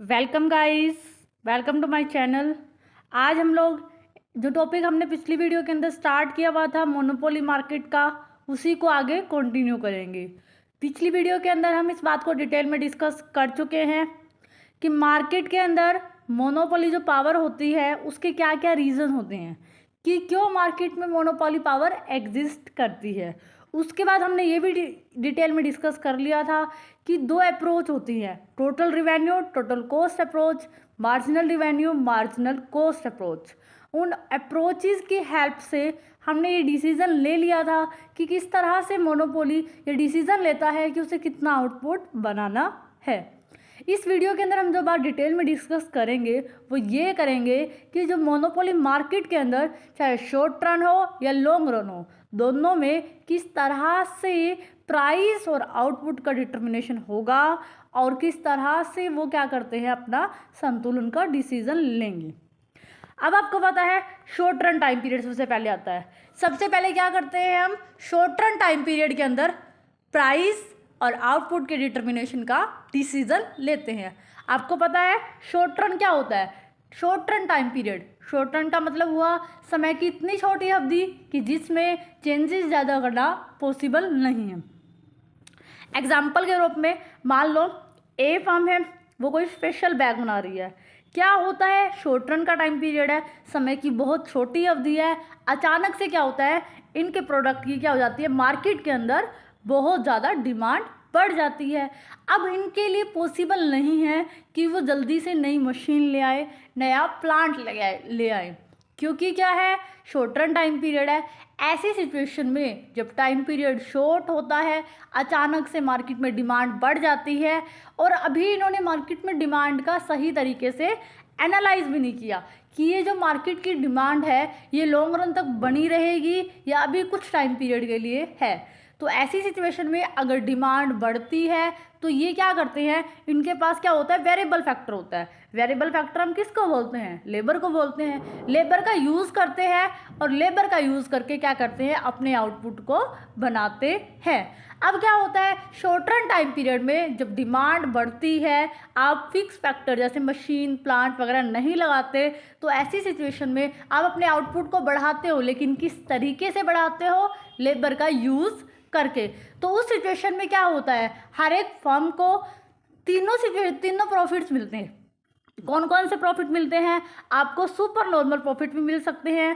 Welcome guys, welcome to my channel. आज हम लोग जो टॉपिक हमने पिछली वीडियो के अंदर स्टार्ट किया हुआ था मोनोपोली मार्केट का, उसी को आगे कंटिन्यू करेंगे। पिछली वीडियो के अंदर हम इस बात को डिटेल में डिस्कस कर चुके हैं कि मार्केट के अंदर मोनोपोली जो पावर होती है उसके क्या क्या रीज़न होते हैं कि क्यों मार्केट में मोनोपोली पावर एग्जिस्ट करती है। उसके बाद हमने ये भी डिटेल में डिस्कस कर लिया था कि दो अप्रोच होती हैं, total revenue total cost approach, marginal revenue marginal cost approach. उन अप्रोचेज़ की हेल्प से हमने ये डिसीज़न ले लिया था कि किस तरह से मोनोपोली ये डिसीज़न लेता है कि उसे कितना आउटपुट बनाना है। इस वीडियो के अंदर हम जो बात डिटेल में डिस्कस करेंगे वो ये करेंगे कि जो मोनोपोली मार्केट के अंदर चाहे शॉर्ट रन हो या लॉन्ग रन हो, दोनों में किस तरह से प्राइस और आउटपुट का डिटर्मिनेशन होगा और किस तरह से वो क्या करते हैं, अपना संतुलन का डिसीजन लेंगे। अब आपको पता है शॉर्ट रन टाइम पीरियड सबसे पहले आता है। सबसे पहले क्या करते हैं हम, शॉर्ट रन टाइम पीरियड के अंदर प्राइस और आउटपुट के डिटर्मिनेशन का डिसीजन लेते हैं। आपको पता है शॉर्ट रन क्या होता है, short run time period, short run का मतलब हुआ समय की इतनी छोटी अवधि कि जिसमें चेंजेस ज़्यादा करना पॉसिबल नहीं है। एग्जाम्पल के रूप में मान लो ए फर्म है, वो कोई स्पेशल बैग बना रही है। क्या होता है, शॉर्ट रन का टाइम पीरियड है, समय की बहुत छोटी अवधि है, अचानक से क्या होता है, इनके प्रोडक्ट की क्या हो जाती है, मार्केट के अंदर बहुत ज़्यादा डिमांड बढ़ जाती है। अब इनके लिए पॉसिबल नहीं है कि वो जल्दी से नई मशीन ले आए, नया प्लांट ले आए, क्योंकि क्या है, शॉर्ट रन टाइम पीरियड है। ऐसी सिचुएशन में जब टाइम पीरियड शॉर्ट होता है, अचानक से मार्केट में डिमांड बढ़ जाती है और अभी इन्होंने मार्केट में डिमांड का सही तरीके से एनालाइज भी नहीं किया कि ये जो मार्केट की डिमांड है ये लॉन्ग रन तक बनी रहेगी या अभी कुछ टाइम पीरियड के लिए है। तो ऐसी सिचुएशन में अगर डिमांड बढ़ती है तो ये क्या करते हैं, इनके पास क्या होता है, वेरिएबल फैक्टर होता है। वेरिएबल फैक्टर हम किसको बोलते हैं, लेबर को बोलते हैं। लेबर का यूज़ करते हैं और लेबर का यूज़ करके क्या करते हैं, अपने आउटपुट को बनाते हैं। अब क्या होता है, शॉर्ट रन टाइम पीरियड में जब डिमांड बढ़ती है, आप फिक्स फैक्टर जैसे मशीन प्लांट वगैरह नहीं लगाते, तो ऐसी सिचुएशन में आप अपने आउटपुट को बढ़ाते हो, लेकिन किस तरीके से बढ़ाते हो, लेबर का यूज़ करके। तो उस सिचुएशन में क्या होता है, हर एक फर्म को तीनों प्रॉफिट्स मिलते हैं। कौन कौन से प्रॉफिट मिलते हैं, आपको सुपर नॉर्मल प्रॉफिट भी मिल सकते हैं।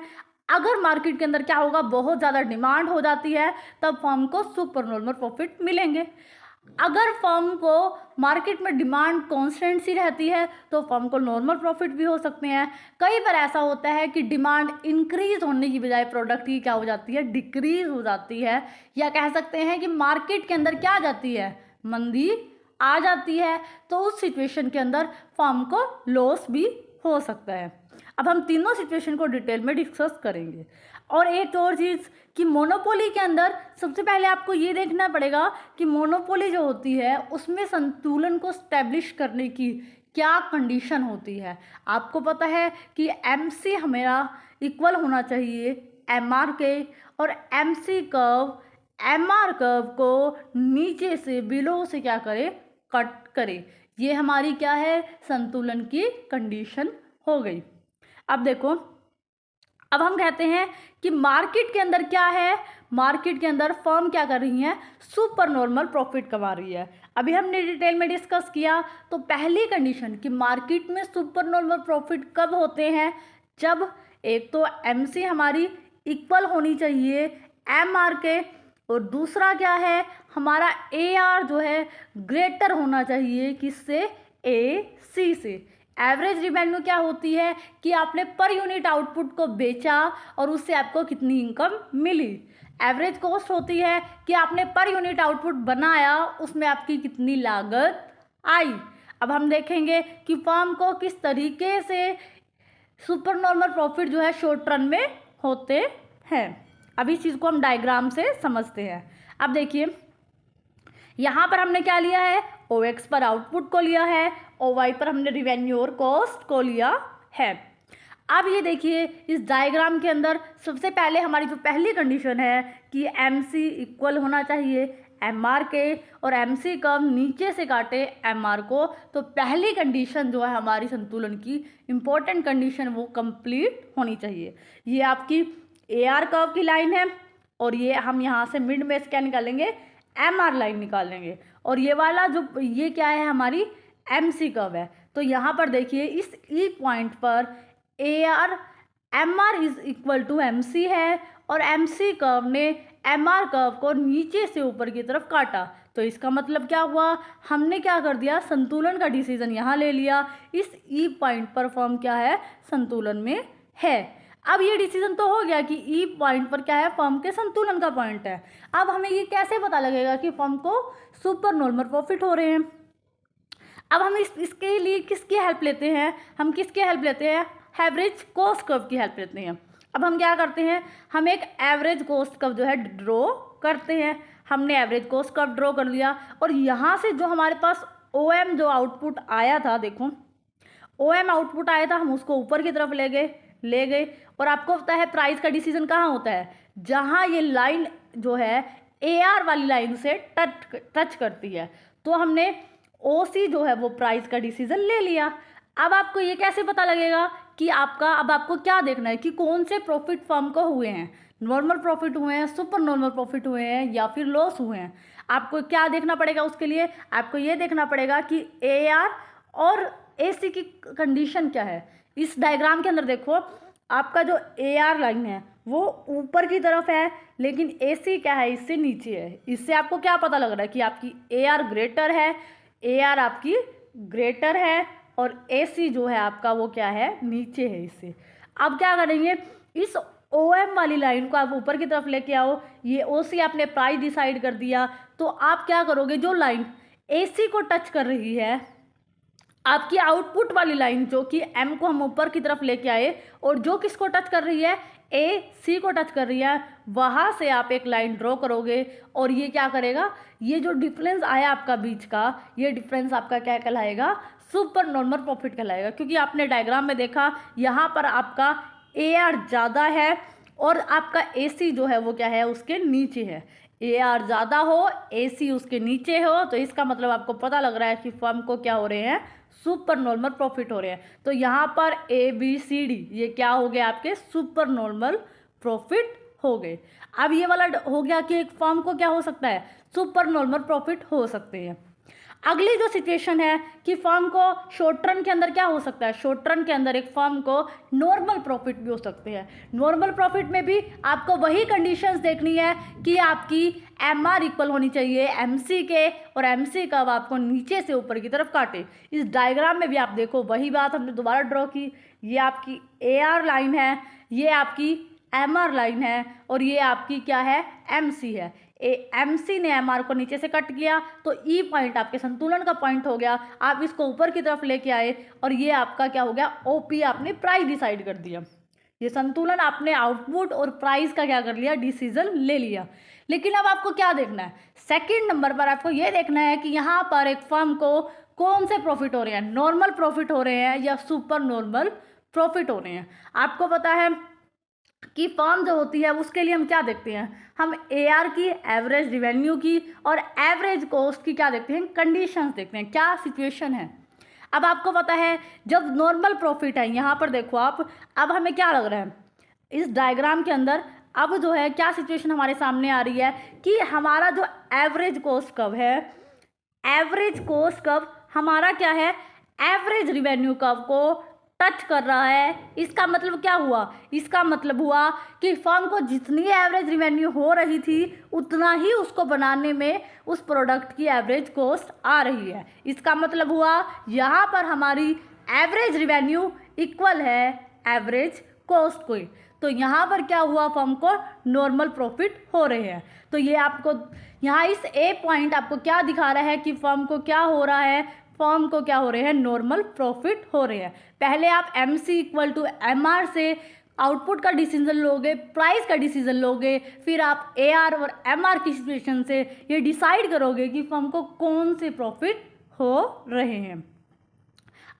अगर मार्केट के अंदर क्या होगा, बहुत ज़्यादा डिमांड हो जाती है, तब फर्म को सुपर नॉर्मल प्रॉफिट मिलेंगे। अगर फर्म को मार्केट में डिमांड कांस्टेंट सी रहती है तो फर्म को नॉर्मल प्रॉफिट भी हो सकते हैं। कई बार ऐसा होता है कि डिमांड इंक्रीज होने की बजाय प्रोडक्ट की क्या हो जाती है, डिक्रीज हो जाती है, या कह सकते हैं कि मार्केट के अंदर क्या आ जाती है, मंदी आ जाती है। तो उस सिचुएशन के अंदर फर्म को लॉस भी हो सकता है। अब हम तीनों सिचुएशन को डिटेल में डिस्कस करेंगे। और एक और चीज़ कि मोनोपोली के अंदर सबसे पहले आपको ये देखना पड़ेगा कि मोनोपोली जो होती है उसमें संतुलन को स्टैब्लिश करने की क्या कंडीशन होती है। आपको पता है कि MC हमेशा इक्वल होना चाहिए MR के, और MC कर्व MR कर्व को नीचे से बिलो से क्या करे, कट करे। ये हमारी क्या है, संतुलन की कंडीशन हो गई। अब देखो, अब हम कहते हैं कि मार्केट के अंदर क्या है, मार्केट के अंदर फर्म क्या कर रही है, सुपर नॉर्मल प्रॉफिट कमा रही है। अभी हमने डिटेल में डिस्कस किया। तो पहली कंडीशन कि मार्केट में सुपर नॉर्मल प्रॉफिट कब होते हैं, जब एक तो MC हमारी इक्वल होनी चाहिए MR के, और दूसरा क्या है, हमारा AR जो है ग्रेटर होना चाहिए किससे, AC से। एवरेज रिवेन्यू क्या होती है कि आपने पर यूनिट आउटपुट को बेचा और उससे आपको कितनी इनकम मिली। एवरेज कॉस्ट होती है कि आपने पर यूनिट आउटपुट बनाया, उसमें आपकी कितनी लागत आई। अब हम देखेंगे कि फर्म को किस तरीके से सुपर नॉर्मल प्रॉफिट जो है शॉर्ट रन में होते हैं। अब इस चीज़ को हम डायग्राम से समझते हैं। अब देखिए, यहाँ पर हमने क्या लिया है, OX पर आउटपुट को लिया है, OY पर हमने रिवेन्यू और कॉस्ट को लिया है। अब ये देखिए, इस डायग्राम के अंदर सबसे पहले हमारी जो पहली कंडीशन है कि MC इक्वल होना चाहिए MR के और MC कर्व नीचे से काटे MR को, तो पहली कंडीशन जो है हमारी संतुलन की इम्पोर्टेंट कंडीशन वो कंप्लीट होनी चाहिए। ये आपकी AR कर्व की लाइन है और ये हम यहाँ से मिड में क्या निकालेंगे, MR लाइन निकालेंगे, और ये वाला जो ये क्या है हमारी MC कर्व है। तो यहाँ पर देखिए इस E पॉइंट पर AR MR is equal to MC है और MC कर्व ने MR कर्व को नीचे से ऊपर की तरफ काटा। तो इसका मतलब क्या हुआ, हमने क्या कर दिया, संतुलन का डिसीजन यहाँ ले लिया। इस E पॉइंट पर फॉर्म क्या है, संतुलन में है। अब ये डिसीजन तो हो गया कि E पॉइंट पर क्या है, फर्म के संतुलन का पॉइंट है। अब हमें ये कैसे पता लगेगा कि फर्म को सुपर नॉर्मल प्रॉफिट हो रहे हैं। अब हम इसके लिए किसकी हेल्प लेते हैं, हम किसकी हेल्प लेते हैं, एवरेज कॉस्ट कर्व की हेल्प लेते हैं। अब हम क्या करते हैं, हम एक एवरेज कॉस्ट कर्व जो है ड्रॉ करते हैं। हमने एवरेज कॉस्ट कर्व ड्रॉ कर लिया और यहाँ से जो हमारे पास OM जो आउटपुट आया था, देखो OM आउटपुट आया था, हम उसको ऊपर की तरफ ले गए। और आपको पता है प्राइस का डिसीजन कहाँ होता है, जहाँ ये लाइन जो है AR वाली लाइन से टच करती है। तो हमने OC जो है वो प्राइस का डिसीजन ले लिया। अब आपको ये कैसे पता लगेगा कि अब आपको क्या देखना है कि कौन से प्रॉफिट फर्म को हुए हैं, नॉर्मल प्रॉफिट हुए हैं, सुपर नॉर्मल प्रॉफिट हुए हैं या फिर लॉस हुए हैं। आपको क्या देखना पड़ेगा, उसके लिए आपको ये देखना पड़ेगा कि AR और AC की कंडीशन क्या है। इस डायग्राम के अंदर देखो आपका जो AR लाइन है वो ऊपर की तरफ है, लेकिन AC क्या है, इससे नीचे है। इससे आपको क्या पता लग रहा है कि आपकी AR ग्रेटर है, AR आपकी ग्रेटर है और AC जो है आपका वो क्या है, नीचे है इससे। अब क्या करेंगे, इस OM वाली लाइन को आप ऊपर की तरफ लेके आओ। ये OC आपने प्राइस डिसाइड कर दिया, तो आप क्या करोगे, जो लाइन AC को टच कर रही है, आपकी आउटपुट वाली लाइन जो कि M को हम ऊपर की तरफ लेके आए और जो किसको टच कर रही है, AC को टच कर रही है, वहाँ से आप एक लाइन ड्रॉ करोगे और ये क्या करेगा, ये जो डिफरेंस आया आपका बीच का, ये डिफरेंस आपका क्या कहलाएगा, सुपर नॉर्मल प्रॉफिट कहलाएगा। क्योंकि आपने डायग्राम में देखा यहाँ पर आपका AR ज़्यादा है और आपका AC जो है वो क्या है, उसके नीचे है। AR ज़्यादा हो, AC उसके नीचे हो, तो इसका मतलब आपको पता लग रहा है कि फर्म को क्या हो रहे हैं, सुपर नॉर्मल प्रॉफिट हो रहे हैं। तो यहाँ पर ABCD ये क्या हो गए, आपके सुपर नॉर्मल प्रॉफिट हो गए। अब ये वाला हो गया कि एक फर्म को क्या हो सकता है, सुपर नॉर्मल प्रॉफिट हो सकते हैं। अगली जो सिचुएशन है कि फर्म को शॉर्ट रन के अंदर क्या हो सकता है, शॉर्ट रन के अंदर एक फर्म को नॉर्मल प्रॉफिट भी हो सकते हैं। नॉर्मल प्रॉफिट में भी आपको वही कंडीशंस देखनी है कि आपकी MR इक्वल होनी चाहिए MC के और MC का आपको नीचे से ऊपर की तरफ काटे। इस डायग्राम में भी आप देखो वही बात हमने दोबारा ड्रॉ की। ये आपकी AR लाइन है, ये आपकी MR लाइन है और ये आपकी क्या है, MC है। MC ने MR को नीचे से कट किया तो E पॉइंट आपके संतुलन का पॉइंट हो गया। आप इसको ऊपर की तरफ लेके आए और ये आपका क्या हो गया, OP आपने प्राइस डिसाइड कर दिया। ये संतुलन आपने आउटपुट और प्राइस का क्या कर लिया, डिसीजन ले लिया। लेकिन अब आपको क्या देखना है, सेकंड नंबर पर आपको ये देखना है कि यहाँ पर एक फर्म को कौन से प्रॉफिट हो रहे हैं, नॉर्मल प्रॉफिट हो रहे हैं या सुपर नॉर्मल प्रॉफिट हो रहे हैं। आपको पता है कि फर्म जो होती है उसके लिए हम क्या देखते हैं, हम AR की, एवरेज रिवेन्यू की और एवरेज कॉस्ट की क्या देखते हैं, कंडीशंस देखते हैं, क्या सिचुएशन है। अब आपको पता है जब नॉर्मल प्रॉफिट है, यहाँ पर देखो आप, अब हमें क्या लग रहा है इस डायग्राम के अंदर, अब जो है क्या सिचुएशन हमारे सामने आ रही है कि हमारा जो एवरेज कॉस्ट कर्व है, एवरेज कॉस्ट कर्व हमारा क्या है, एवरेज रिवेन्यू कर्व को टच कर रहा है। इसका मतलब क्या हुआ, इसका मतलब हुआ कि फर्म को जितनी एवरेज रिवेन्यू हो रही थी उतना ही उसको बनाने में उस प्रोडक्ट की एवरेज कॉस्ट आ रही है। इसका मतलब हुआ यहाँ पर हमारी एवरेज रिवेन्यू इक्वल है एवरेज कॉस्ट को। तो यहाँ पर क्या हुआ, फर्म को नॉर्मल प्रॉफिट हो रहे हैं। तो ये आपको यहाँ इस A पॉइंट आपको क्या दिखा रहा है कि फर्म को क्या हो रहा है, फर्म को क्या हो रहे हैं, नॉर्मल प्रॉफिट हो रहे हैं। पहले आप MC इक्वल टू MR से आउटपुट का डिसीजन लोगे, प्राइस का डिसीजन लोगे, फिर आप AR और MR की सिचुएशन से ये डिसाइड करोगे कि फर्म को कौन से प्रॉफिट हो रहे हैं।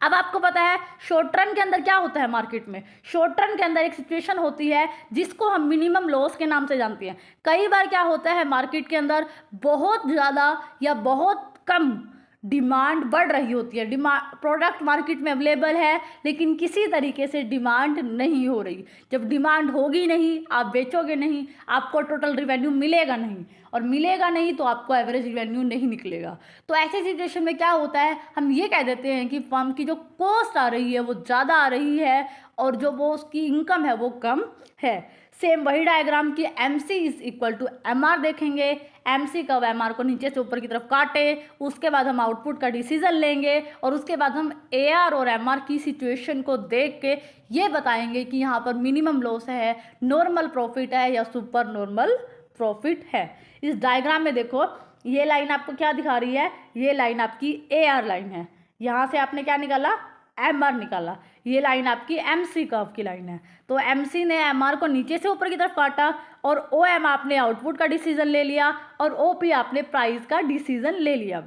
अब आपको पता है शॉर्ट रन के अंदर क्या होता है मार्केट में। शॉर्ट रन के अंदर एक सिचुएशन होती है जिसको हम मिनिमम लॉस के नाम से जानते हैं। कई बार क्या होता है मार्केट के अंदर बहुत ज़्यादा या बहुत कम डिमांड बढ़ रही होती है, डिमांड प्रोडक्ट मार्केट में अवेलेबल है लेकिन किसी तरीके से डिमांड नहीं हो रही। जब डिमांड होगी नहीं, आप बेचोगे नहीं, आपको टोटल रिवेन्यू मिलेगा नहीं, और मिलेगा नहीं तो आपको एवरेज रिवेन्यू नहीं निकलेगा। तो ऐसे सिचुएशन में क्या होता है, हम ये कह देते हैं कि फर्म की जो कॉस्ट आ रही है वो ज़्यादा आ रही है और जो वो उसकी इनकम है वो कम है। सेम वही डायग्राम की MC is equal to MR देखेंगे। MC कब MR को नीचे से ऊपर की तरफ काटे, उसके बाद हम आउटपुट का डिसीजन लेंगे और उसके बाद हम AR और MR की सिचुएशन को देख के ये बताएंगे कि यहाँ पर मिनिमम लॉस है, नॉर्मल प्रॉफिट है या सुपर नॉर्मल प्रॉफिट है। इस डायग्राम में देखो ये लाइन आपको क्या दिखा रही है, ये लाइन आपकी AR लाइन है, यहाँ से आपने क्या निकाला, MR निकाला। ये लाइन आपकी MC कर्व की लाइन है। तो MC ने MR को नीचे से ऊपर की तरफ काटा और OM आपने आउटपुट का डिसीजन ले लिया और OP आपने प्राइस का डिसीजन ले लिया।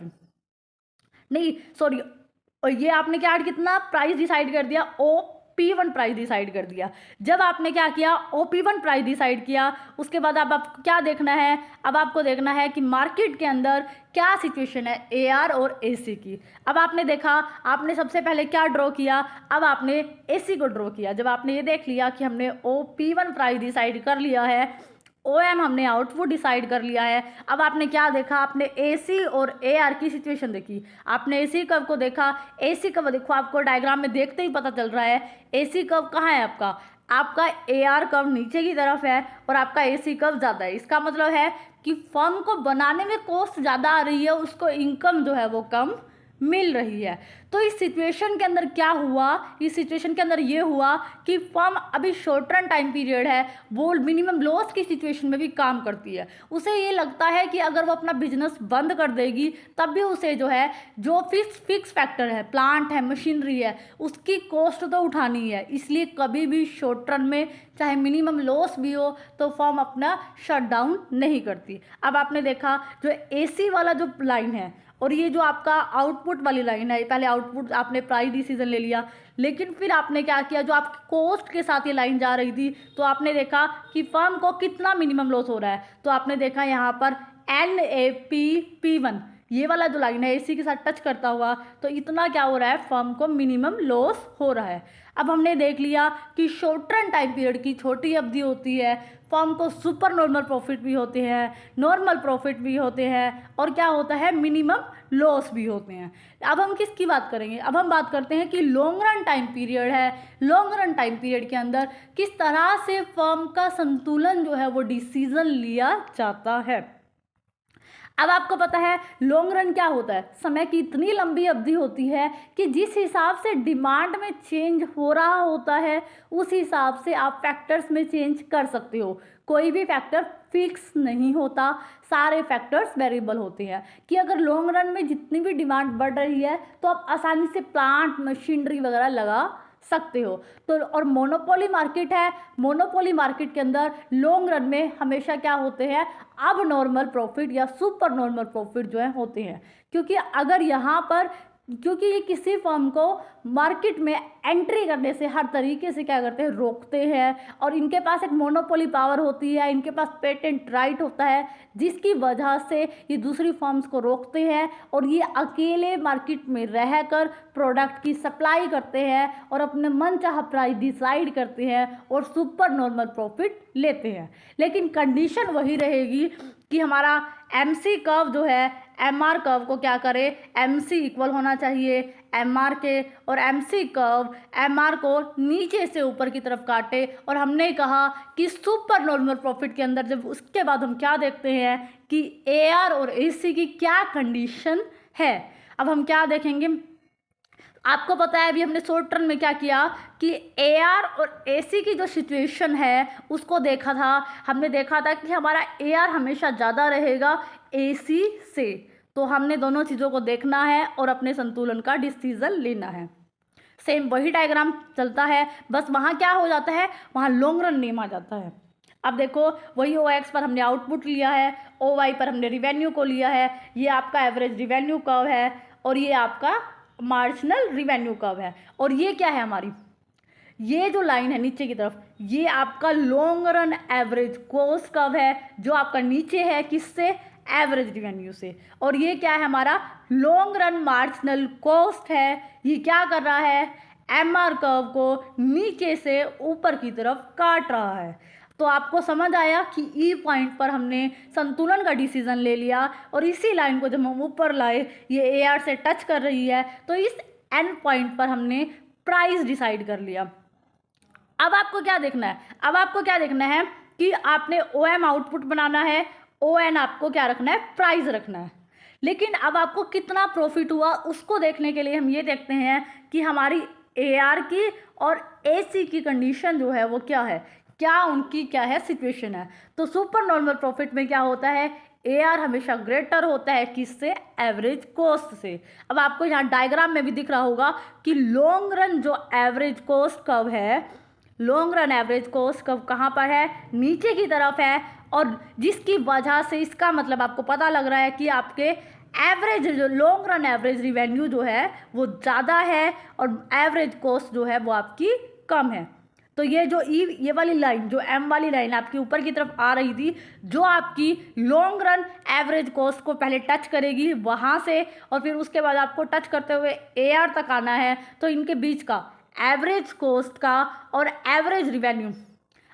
नहीं सॉरी, और ये आपने क्या कितना प्राइस डिसाइड कर दिया, OP1 प्राइस डिसाइड कर दिया। जब आपने क्या किया, OP1 प्राइस डिसाइड किया, उसके बाद अब आपको क्या देखना है, अब आपको देखना है कि मार्केट के अंदर क्या सिचुएशन है AR और AC की। अब आपने देखा, आपने सबसे पहले क्या ड्रॉ किया, अब आपने AC को ड्रॉ किया। जब आपने ये देख लिया कि हमने OP1 प्राइस डिसाइड कर लिया है, OM हमने आउटपुट डिसाइड कर लिया है, अब आपने क्या देखा, आपने AC और AR की सिचुएशन देखी। आपने AC कर्व को देखा, AC कर्व देखो, आपको डायग्राम में देखते ही पता चल रहा है AC कर्व कहाँ है आपका AR कर्व नीचे की तरफ है और आपका AC कर्व ज़्यादा है। इसका मतलब है कि फर्म को बनाने में कॉस्ट ज़्यादा आ रही है, उसको इनकम जो है वो कम मिल रही है। तो इस सिचुएशन के अंदर क्या हुआ, इस सिचुएशन के अंदर ये हुआ कि फर्म अभी शॉर्ट रन टाइम पीरियड है, वो मिनिमम लॉस की सिचुएशन में भी काम करती है। उसे ये लगता है कि अगर वो अपना बिजनेस बंद कर देगी तब भी उसे जो है जो फिक्स फैक्टर है, प्लांट है, मशीनरी है, उसकी कॉस्ट तो उठानी है। इसलिए कभी भी शॉर्ट रन में चाहे मिनिमम लॉस भी हो तो फर्म अपना शट डाउन नहीं करती। अब आपने देखा जो AC वाला जो लाइन है और ये जो आपका आउटपुट वाली लाइन है, पहले आउटपुट आपने प्राइस डिसीजन ले लिया, लेकिन फिर आपने क्या किया, जो आपकी कॉस्ट के साथ ये लाइन जा रही थी तो आपने देखा कि फर्म को कितना मिनिमम लॉस हो रहा है। तो आपने देखा यहाँ पर NAPP1 ये वाला जो लाइन है AC के साथ टच करता हुआ, तो इतना क्या हो रहा है, फर्म को मिनिमम लॉस हो रहा है। अब हमने देख लिया कि शॉर्ट रन टाइम पीरियड की छोटी अवधि होती है, फर्म को सुपर नॉर्मल प्रॉफिट भी होते हैं, नॉर्मल प्रॉफिट भी होते हैं और क्या होता है, मिनिमम लॉस भी होते हैं। अब हम किसकी बात करेंगे, अब हम बात करते हैं कि लॉन्ग रन टाइम पीरियड है। लॉन्ग रन टाइम पीरियड के अंदर किस तरह से फर्म का संतुलन जो है वो डिसीजन लिया जाता है। अब आपको पता है लॉन्ग रन क्या होता है, समय की इतनी लंबी अवधि होती है कि जिस हिसाब से डिमांड में चेंज हो रहा होता है उस हिसाब से आप फैक्टर्स में चेंज कर सकते हो। कोई भी फैक्टर फिक्स नहीं होता, सारे फैक्टर्स वेरिएबल होते हैं। कि अगर लॉन्ग रन में जितनी भी डिमांड बढ़ रही है तो आप आसानी से प्लांट मशीनरी वगैरह लगा सकते हो। तो और मोनोपोली मार्केट है, मोनोपोली मार्केट के अंदर लॉन्ग रन में हमेशा क्या होते हैं, अब नॉर्मल प्रॉफिट या सुपर नॉर्मल प्रॉफिट जो है होते हैं। क्योंकि अगर यहाँ पर क्योंकि ये किसी फर्म को मार्केट में एंट्री करने से हर तरीके से क्या करते हैं, रोकते हैं, और इनके पास एक मोनोपोली पावर होती है, इनके पास पेटेंट राइट होता है जिसकी वजह से ये दूसरी फर्म्स को रोकते हैं और ये अकेले मार्केट में रहकर प्रोडक्ट की सप्लाई करते हैं और अपने मनचाहा प्राइस डिसाइड करते हैं और सुपर नॉर्मल प्रॉफिट लेते हैं। लेकिन कंडीशन वही रहेगी कि हमारा MC कर्व जो है MR कर्व को क्या करे, MC इक्वल होना चाहिए MR के, और MC कर्व MR को नीचे से ऊपर की तरफ काटे। और हमने कहा कि सुपर नॉर्मल प्रॉफिट के अंदर जब उसके बाद हम क्या देखते हैं कि AR और AC की क्या कंडीशन है। अब हम क्या देखेंगे, आपको पता है अभी हमने शॉर्ट टर्म में क्या किया कि AR और AC की जो सिचुएशन है उसको देखा था। हमने देखा था कि हमारा AR हमेशा ज़्यादा रहेगा AC से, तो हमने दोनों चीज़ों को देखना है और अपने संतुलन का डिसीजन लेना है। सेम वही डायग्राम चलता है, बस वहाँ क्या हो जाता है, वहाँ लॉन्ग रन नेम आ जाता है। अब देखो वही OX पर हमने आउटपुट लिया है, OY पर हमने रिवेन्यू को लिया है, ये आपका एवरेज रिवेन्यू कर्व है और ये आपका मार्जिनल रिवेन्यू कर्व है। और ये क्या है हमारी, ये जो लाइन है नीचे की तरफ, ये आपका long run average cost curve है, जो आपका नीचे है किससे, एवरेज रिवेन्यू से। और ये क्या है हमारा, लॉन्ग रन मार्जिनल कॉस्ट है। ये क्या कर रहा है, एमआर कर्व को नीचे से ऊपर की तरफ काट रहा है। तो आपको समझ आया कि ई पॉइंट पर हमने संतुलन का डिसीजन ले लिया, और इसी लाइन को जब हम ऊपर लाए, ये ए आर से टच कर रही है, तो इस एंड पॉइंट पर हमने प्राइस डिसाइड कर लिया। अब आपको क्या देखना है, अब आपको क्या देखना है कि आपने ओ एम आउटपुट बनाना है, ओ एन आपको क्या रखना है, प्राइस रखना है। लेकिन अब आपको कितना प्रॉफिट हुआ उसको देखने के लिए हम ये देखते हैं कि हमारी ए आर की और ए सी की कंडीशन जो है वो क्या है, क्या उनकी क्या है सिचुएशन है। तो सुपर नॉर्मल प्रॉफिट में क्या होता है, ए आर हमेशा ग्रेटर होता है किससे, एवरेज कॉस्ट से। अब आपको यहाँ डायग्राम में भी दिख रहा होगा कि लॉन्ग रन जो एवरेज कॉस्ट कर्व है, long run average cost curve कहाँ पर है, नीचे की तरफ है। और जिसकी वजह से इसका मतलब आपको पता लग रहा है कि आपके एवरेज जो लॉन्ग रन एवरेज रिवेन्यू जो है वो ज़्यादा है और एवरेज कॉस्ट जो है वो आपकी कम है। तो ये जो ये वाली लाइन, जो एम वाली लाइन आपकी ऊपर की तरफ आ रही थी, जो आपकी लॉन्ग रन एवरेज कॉस्ट को पहले टच करेगी वहाँ से, और फिर उसके बाद आपको टच करते हुए ए आर तक आना है। तो इनके बीच का एवरेज कॉस्ट का और एवरेज रिवेन्यू,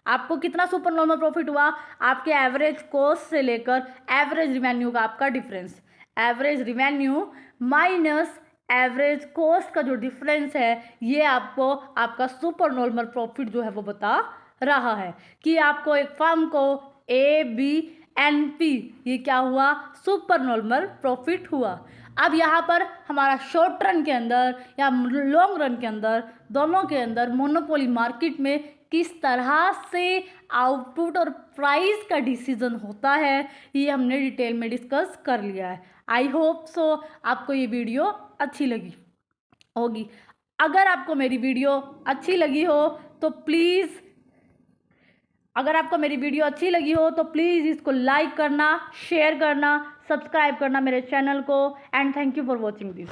आपको कितना सुपर नॉर्मल प्रॉफिट हुआ, आपके एवरेज कॉस्ट से लेकर एवरेज रिवेन्यू का आपका difference, average revenue minus average cost का जो डिफरेंस है, ये आपको आपका सुपर नॉर्मल प्रॉफिट जो है वो बता रहा है कि आपको एक फर्म को ए बी एन पी ये क्या हुआ, सुपर नॉर्मल प्रॉफिट हुआ। अब यहाँ पर हमारा शॉर्ट रन के अंदर या लॉन्ग रन के अंदर, दोनों के अंदर मोनोपोली मार्केट में किस तरह से आउटपुट और प्राइस का डिसीजन होता है, ये हमने डिटेल में डिस्कस कर लिया है। आई होप सो आपको ये वीडियो अच्छी लगी होगी। अगर आपको मेरी वीडियो अच्छी लगी हो तो प्लीज़, अगर आपको मेरी वीडियो अच्छी लगी हो तो प्लीज़ इसको लाइक करना, शेयर करना, सब्सक्राइब करना मेरे चैनल को। And thank you for watching this.